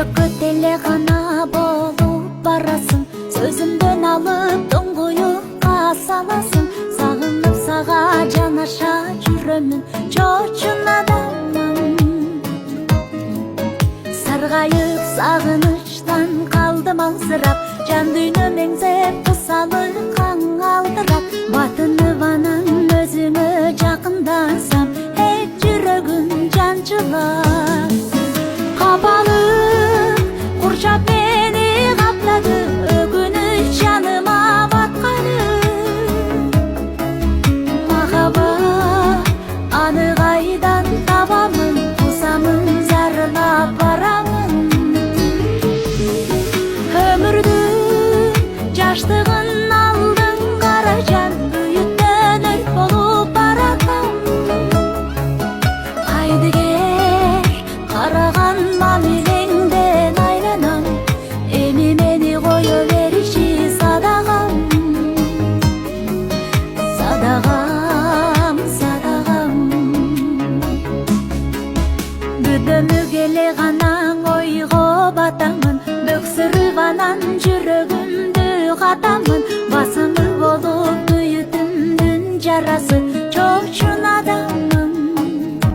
жүрөккө теле гана болуп барасың, сөзүмдөн алып туңгуюкка саласың. Сагынып сага жанаша жүрөмүн, чочунадамын. Саргайып сагынычтан калдым алсырап, жан дүйнөм эңзеп кысалы каң алдырап. Батынып анан өзүңө жакындасам, жүрөгүм жанчылап. Капалым курчап мени каплады, өкүнүч жаныма батканы. Махаббат аны кайдан табамын, кусамын зарылап барамын. Өмүрдүн жаштыгын алдың кара жан, бүйүттөн өрт болуп баратам. Айдыгер караган мамилеңден айланам, эми мени кое бериши садагам. Садагам, садагам. Бүдөмүк эле гана ойго батамын, бөксүрүп анан жүрөгүмдү катамын. Басымы болуп бүйүтүмдүн жарасы,